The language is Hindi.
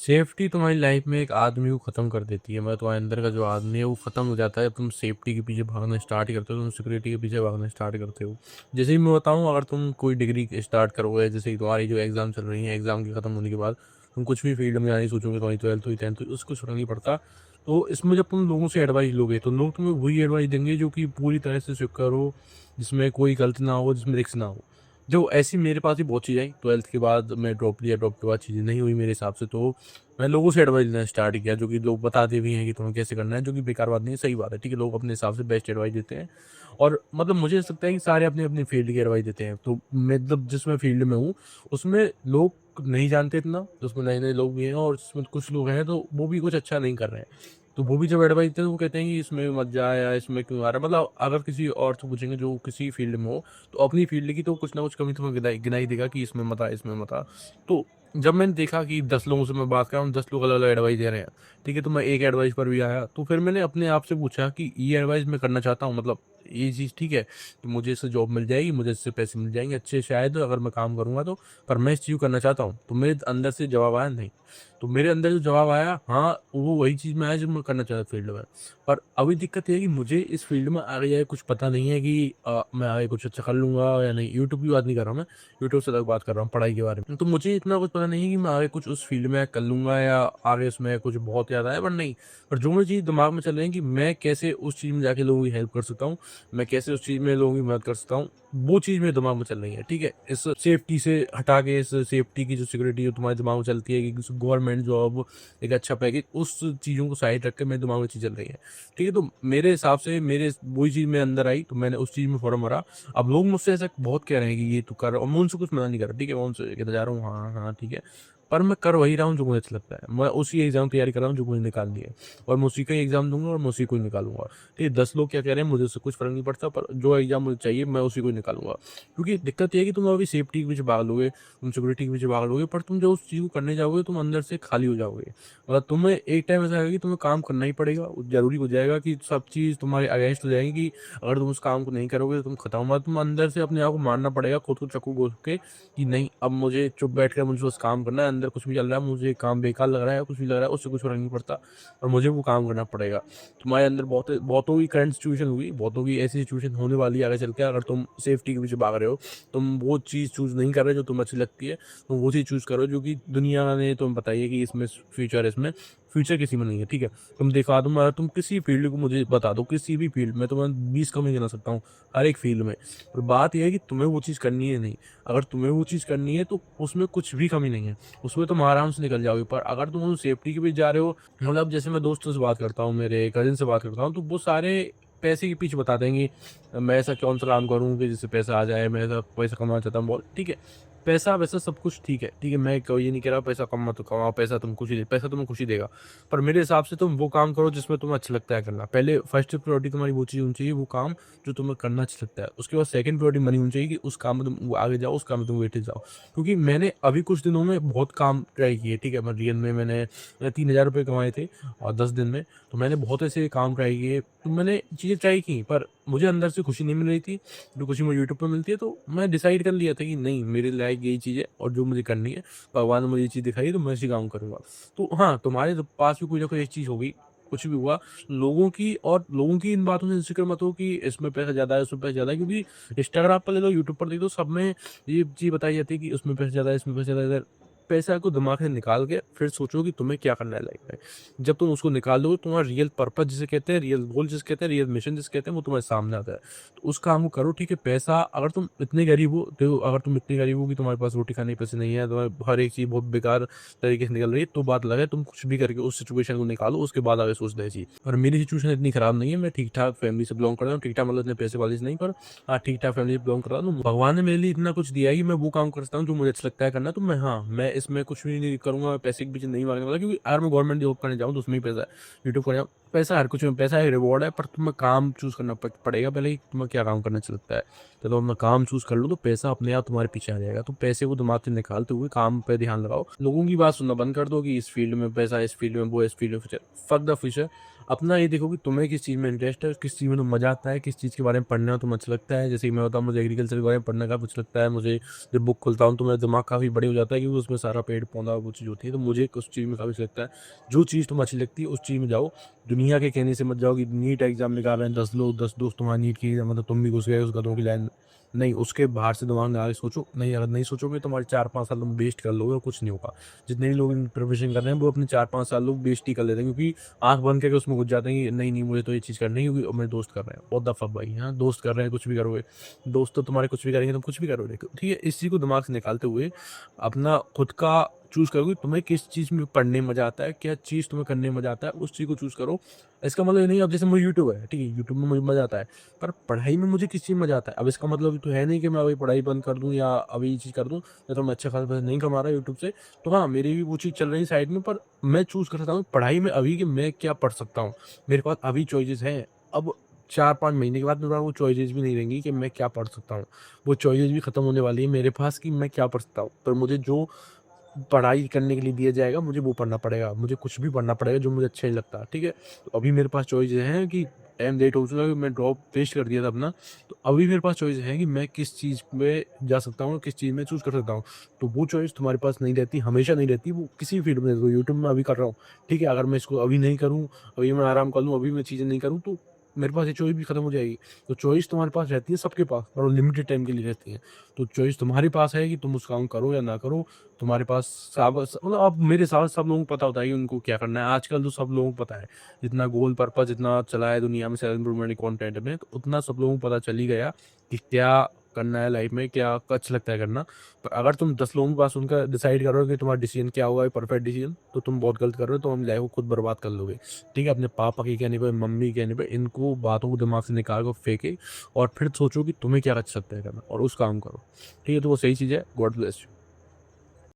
सेफ्टी तुम्हारी लाइफ में एक आदमी को ख़त्म कर देती है। मतलब तुम्हारे अंदर का जो आदमी है वो ख़त्म हो जाता है। तुम सेफ्टी के पीछे भागना स्टार्ट करते हो, तुम सिक्योरिटी के पीछे भागना स्टार्ट करते हो। जैसे ही मैं बताऊँ, अगर तुम कोई डिग्री स्टार्ट करोगे, जैसे कि तुम्हारी जो एग्ज़ाम चल रही है, एग्ज़ाम के ख़त्म होने के बाद तुम कुछ भी फील्ड में जाने की सोचोगे, तुम्हारी 12th हुई, 10th हुई, उससे कुछ फ़र्क नहीं पड़ता। तो इसमें जब तुम लोगों से एडवाइस लोगे तो लोग तुम्हें वही एडवाइस देंगे जो कि पूरी तरह से सिक्योर हो, जिसमें कोई गलती ना हो, जिसमें रिस्क ना हो। जो ऐसी मेरे पास भी बहुत चीज़ें आई, 12th के बाद मैं ड्रॉप लिया, ड्रॉप के बाद चीज़ें नहीं हुई मेरे हिसाब से, तो मैं लोगों से एडवाइस लेना स्टार्ट किया, जो कि लोग बताते भी हैं कि तुम्हें कैसे करना है, जो कि बेकार बात नहीं है, सही बात है, ठीक है। लोग अपने हिसाब से बेस्ट एडवाइस देते हैं और मतलब मुझे ऐसा लगता है कि सारे अपनी-अपनी फील्ड की एडवाइस देते हैं। तो मतलब जिस मैं फील्ड में हूँ, उसमें लोग नहीं जानते इतना, तो उसमें नए-नए लोग भी हैं और जिसमें कुछ लोग हैं, तो वो भी कुछ अच्छा नहीं कर रहे हैं। तो वो भी जब एडवाइस देते हैं, तो वो कहते हैं कि इसमें मत जा या इसमें क्यों आ रहा है। मतलब अगर किसी और से पूछेंगे जो किसी फील्ड में हो, तो अपनी फील्ड की तो कुछ ना कुछ कमी तुम्हें गिनाई गिनाई देगा कि इसमें मत आ, इसमें मत आ। तो जब मैंने देखा कि 10 लोगों से मैं बात कर रहा हूँ, 10 लोग अलग-अलग एडवाइस दे रहे हैं, ठीक है? तो मैं एक एडवाइस पर भी आया, तो फिर मैंने अपने आप से पूछा कि ये एडवाइस मैं करना चाहता हूँ, मतलब ये चीज़ ठीक है, कि मुझे इससे जॉब मिल जाएगी, मुझे इससे पैसे मिल जाएँगे अच्छे शायद अगर मैं काम करूँगा तो, पर मैं इस चीज़ को करना चाहता हूँ। तो मेरे अंदर से जवाब आया नहीं। तो मेरे अंदर जो जवाब आया, हाँ, वो वही चीज़ में आया जो मैं करना चाहता था फील्ड में। पर अभी दिक्कत ये है कि मुझे इस फील्ड में आगे जाके कुछ पता नहीं है कि मैं आगे कुछ अच्छा कर लूँगा या नहीं। यूट्यूब की बात नहीं कर रहा हूँ मैं, यूट्यूब से अलग बात कर रहा हूँ पढ़ाई के बारे में। तो मुझे इतना कुछ पता नहीं है कि मैं आगे कुछ उस फील्ड में कर लूँगा या आगे उसमें कुछ बहुत ज़्यादा है, पर नहीं। पर जो मुझे चीज़ दिमाग में चल रही है कि मैं कैसे उस चीज़ में जाके लोगों की हेल्प कर सकता हूँ, मैं कैसे उस चीज़ में लोगों की मदद कर सकता हूँ, वो चीज़ मेरे दिमाग में चल रही है, ठीक है? इस सेफ्टी से हटा के, इस सेफ्टी की जो सिक्योरिटी जो तुम्हारे दिमाग में चलती है कि गवर्नमेंट जॉब, एक अच्छा पैकेज, उस चीज़ों को साइड रख के मेरे दिमाग में चीज़ चल रही है, ठीक है? तो मेरे हिसाब से मेरे वही चीज़ मेरे अंदर आई, तो मैंने उस चीज़ में फौरन भरा। अब लोग मुझसे ऐसा बहुत कह रहे हैं कि ये तू कर, और मैं उनसे कुछ मना नहीं कर रहा, ठीक है? मैं उनसे कहता जा रहा हूँ हाँ, हाँ, ठीक है। पर मैं कर वही रहा हूँ जो मुझे अच्छा लगता है। मैं उसी एग्ज़ाम की तैयारी कर रहा हूँ जो मुझे निकालनी है, और मैं उसी का ही एग्ज़ाम दूँगा और मैं उसी को ही निकालूँगा। ठीक है, 10 लोग क्या कह रहे हैं मुझे उससे कुछ फ़र्क नहीं पड़ता, पर जो एग्ज़ाम मुझे चाहिए मैं उसी को ही निकालूँगा। क्योंकि दिक्कत ये है कि तुम अभी सेफ्टी के पीछे भाग लोगे, तुम सिक्योरिटी के पीछे भाग लोगे, पर तुम जब उस चीज़ को करने जाओगे तुम अंदर से खाली हो जाओगे। मतलब तुम्हें एक टाइम ऐसा आएगा कि तुम्हें काम करना ही पड़ेगा। ज़रूरी हो जाएगा कि सब चीज़ तुम्हारे अगेंस्ट हो जाएगी कि अगर तुम उस काम को नहीं करोगे तो तुम खत्म। मतलब तुम अंदर से अपने आप को मारना पड़ेगा, खुद को चाकू घोंस के कि नहीं, अब मुझे चुप बैठ कर मुझे बस काम करना है। अंदर कुछ भी चल रहा है, मुझे काम बेकार लग रहा है, कुछ भी लग रहा है, उससे कुछ फ़र्क नहीं पड़ता और मुझे वो काम करना पड़ेगा। तुम्हारे अंदर बहुतों की करंट सिचुएशन होगी, बहुतों की ऐसी सिचुएशन होने वाली है आगे चल के। अगर तुम सेफ्टी के पीछे भाग रहे हो, तुम वो चीज़ चूज़ नहीं कर रहे जो तुम्हें अच्छी लगती है, तुम वो चीज़ चूज़ करो जो कि दुनिया ने तुम्हें बताई है कि इसमें फ्यूचर है, इसमें फ्यूचर किसी में नहीं है, ठीक है? तुम दिखा दो, अगर तुम किसी फील्ड को मुझे बता दो, किसी भी फील्ड में, तो मैं 20 कमी गिना सकता हूँ, हर एक फील्ड में। और बात ये है कि तुम्हें वो चीज़ करनी है नहीं। अगर तुम्हें वो चीज़ करनी है तो उसमें कुछ भी कमी नहीं है, उसमें तुम आराम से निकल जाओगे। पर अगर तुम सेफ्टी के पीछे जा रहे हो, मतलब जैसे मैं दोस्तों से बात करता हूँ, मेरे कज़िन से बात करता हूँ, तो वो सारे पैसे के पीछे बताते हैं कि मैं ऐसा कौन-सा काम करूँ कि जिससे पैसा आ जाए, मैं ऐसा पैसा कमाना चाहता हूँ बहुत, ठीक है। पैसा-वैसा सब कुछ ठीक है, ठीक है, मैं क ये नहीं कह रहा पैसा कम मत कमाओ, पैसा तुम खुशी दे, पैसा तुम्हें खुशी देगा। पर मेरे हिसाब से तुम वो काम करो जिसमें तुम्हें अच्छा लगता है करना। पहले फर्स्ट प्रायोरिटी तुम्हारी वो चीज़ होनी चाहिए, वो काम जो तुम्हें करना अच्छा लगता है। उसके बाद सेकंड प्रायोरिटी मनी होनी चाहिए कि उस काम में तुम वो आगे जाओ, उस काम में तुम वेटेज जाओ। क्योंकि मैंने अभी कुछ दिनों में बहुत काम ट्राई किए, ठीक है? मैं रियल में मैंने 3000 रुपए कमाए थे और 10 दिन में। तो मैंने बहुत ऐसे काम ट्राई किए, तो मैंने चीज़ें ट्राई की, पर मुझे अंदर से खुशी नहीं मिल रही थी, जो खुशी मुझे यूट्यूब पे मिलती है। तो मैं डिसाइड कर लिया था कि नहीं, मेरे लायक यही चीज़ है और जो मुझे करनी है, भगवान ने मुझे ये चीज़ दिखाई है तो मैं इसी काम करूँगा। तो हाँ, तुम्हारे पास भी कोई ना कोई ऐसी चीज़ होगी, कुछ भी हुआ, लोगों की इन बातों से इनसिक्योर मत हो कि इसमें पैसा ज़्यादा है, उसमें पैसा ज़्यादा है, क्योंकि इंस्टाग्राम पर ले लो, यूट्यूब पर देख लो, सब में ये चीज़ बताई जाती है कि उसमें पैसा ज़्यादा है, इसमें पैसा ज़्यादा है। पैसा को दिमाग से निकाल के फिर सोचो कि तुम्हें क्या करना है लाइफ में। जब तुम उसको निकाल दोगे, तुम्हारा रियल पर्पस जिसे कहते हैं, रियल गोल जिसे कहते हैं, रियल मिशन जिसे कहते हैं, वो तुम्हारे सामने आता है। तो उस काम को करो, ठीक है? पैसा, अगर तुम इतने गरीब हो, देखो, अगर तुम इतने गरीब हो कि तुम्हारे पास रोटी खाने के पैसे नहीं है, तुम्हें हर एक चीज़ बहुत बेकार तरीके से निकल रही है, तो बात अलग है, तुम कुछ भी करके उस सिचुएशन को निकालो, उसके बाद आगे सोचना है चीज़। और मेरी सिचुएशन इतनी खराब नहीं है, मैं ठीक-ठाक फैमिली से बिलॉन्ग करता हूँ, ठीक-ठाक मतलब इतने पैसे वाली से नहीं, पर हाँ, ठीक-ठाक फैमिली से बिलॉन्ग करता हूँ। भगवान ने मेरे लिए इतना कुछ दिया है कि मैं वो काम कर सकता हूँ जो मुझे अच्छा लगता है करना, तो मैं, हाँ, मैं इसमें कुछ भी नहीं करूँगा, पैसे के पीछे नहीं भागने वाला, क्योंकि अगर मैं गवर्नमेंट जॉब करने जाऊँ तो उसमें ही पैसा है, यूट्यूब करने जाऊँ पैसा हर कुछ में, पैसा एक रिवॉर्ड है, पर तुम्हें काम चूज़ करना पड़ेगा पहले ही, तुम्हें क्या काम करना अच्छा लगता है। तो तुम अपना काम चूज़ कर लो तो पैसा अपने आप तुम्हारे पीछे आ जाएगा। तो पैसे को दिमाग से निकालते हुए काम पे ध्यान लगाओ। लोगों की बात सुनना बंद कर दो कि इस फील्ड में पैसा है, इस फील्ड में वो है, इस फील्ड में फ्यूचर। Fuck the future. अपना ये देखो कि तुम्हें किस चीज़ में इंटरेस्ट है, किस चीज़ में तुम्हें मज़ा आता है, किस चीज़ के बारे में पढ़ना तुम्हें अच्छा लगता है। जैसे कि मैं बताऊँ, मुझे एग्रीकल्चर के बारे में पढ़ना काफ़ी अच्छा लगता है। मुझे जब बुक खोलता हूँ तो मेरा दिमाग काफ़ी बड़े हो जाता है, क्योंकि उसमें सारा पेड़ पौधा वो चीज़ होती है। तो मुझे उस चीज़ में काफ़ी अच्छा लगता है। जो चीज़ तुम्हें अच्छी लगती है उस चीज़ में जाओ। दुनिया के कहने से मत जाओ कि नीट एग्जाम निकाल रहे हैं 10 लोग, 10 दोस्त तुम्हारा नीट की, मतलब तुम भी घुस गए उस गधों की लाइन में। नहीं, उसके बाहर से दिमाग लगा के सोचो। नहीं, अगर नहीं सोचोगे तो तुम्हारे 4-5 साल तुम वेस्ट कर लोगे और कुछ नहीं होगा। जितने भी लोग इन प्रिपरेशन कर रहे हैं वो अपने 4-5 साल लोग वेस्ट ही कर लेते हैं, क्योंकि आँख बंद करके उसमें घुस जाते हैं कि नहीं, नहीं मुझे तो ये चीज़ करनी है क्योंकि मेरे दोस्त कर रहे हैं। व्हाट द फक भाई, हाँ, दोस्त कर रहे हैं कुछ भी करोगे। दोस्त तो तुम्हारे कुछ भी करेंगे, तुम कुछ भी करोगे। ठीक है? इस चीज़ को दिमाग से निकालते हुए अपना खुद का चूज़ करोगे, तुम्हें किस चीज़ में पढ़ने में मज़ा आता है, क्या चीज़ तुम्हें करने में मज़ा आता है, उस चीज़ को चूज़ करो। इसका मतलब ये नहीं, अब जैसे मुझे यूट्यूब है, ठीक है, यूट्यूब में मुझे मज़ा आता है, पर पढ़ाई में मुझे किस चीज़ में मज़ा आता है। अब इसका मतलब तो है नहीं कि मैं अभी पढ़ाई बंद कर दूँ या अभी ये चीज़ कर दूँ, या तो मैं अच्छा खासा पैसा नहीं कमा रहा यूट्यूब से, तो हाँ, मेरी भी वो चीज़ चल रही है साइड में, पर मैं चूज़ कर सकता हूँ पढ़ाई में अभी कि मैं क्या पढ़ सकता हूँ। मेरे पास अभी चॉइसेस हैं। अब 4-5 महीने के बाद मेरे पास वो चॉइसेस भी नहीं रहेंगी कि मैं क्या पढ़ सकता हूँ। वो चॉइसेस भी खत्म होने वाली है मेरे पास कि मैं क्या पढ़ सकता हूँ। पर मुझे जो पढ़ाई करने के लिए दिया जाएगा, मुझे वो पढ़ना पड़ेगा। मुझे कुछ भी पढ़ना पड़ेगा जो मुझे अच्छा नहीं लगता, ठीक है? तो अभी मेरे पास चॉइस हैं कि टाइम लेट हो चुका है, मैं ड्रॉप वेस्ट कर दिया था अपना। तो अभी मेरे पास चॉइस है कि मैं किस चीज़ में जा सकता हूँ, किस चीज़ में चूज़ कर सकता हूँ। तो वो चॉइस तुम्हारे पास नहीं रहती, हमेशा नहीं रहती, वो किसी भी फील्ड में। तो यूट्यूब में अभी कर रहा हूँ, ठीक है? अगर मैं इसको अभी नहीं करूँ, अभी मैं आराम कर लूँ, अभी मैं चीज़ें नहीं करूँ, तो मेरे पास ये चॉइस भी खत्म हो जाएगी। तो चॉइस तुम्हारे पास रहती है सबके पास, और लिमिटेड टाइम के लिए रहती है। तो चॉइस तुम्हारे पास है कि तुम उस काम करो या ना करो। तुम्हारे पास मतलब अब मेरे हिसाब से सब लोगों को पता होता है कि उनको क्या करना है। आजकल तो सब लोगों को पता है, जितना गोल पर्पस जितना चला है दुनिया में सेल्फ इम्प्रूवमेंट कंटेंट में, तो उतना सब लोगों को पता चल ही गया कि क्या करना है लाइफ में, क्या अच्छा लगता है करना। पर अगर तुम 10 लोगों के पास उनका डिसाइड करोगे कि तुम्हारा डिसीजन क्या होगा, परफेक्ट डिसीजन, तो तुम बहुत गलत कर रहे हो। तो हम लाइफ को खुद बर्बाद कर लोगे। ठीक है? अपने पापा के कहने पे, मम्मी के कहने पे, इनको बातों को दिमाग से निकाल कर फेंके और फिर सोचो कि तुम्हें क्या अच्छा लगता है करना और उस काम करो। ठीक है? तो वो सही चीज़ है। God bless you.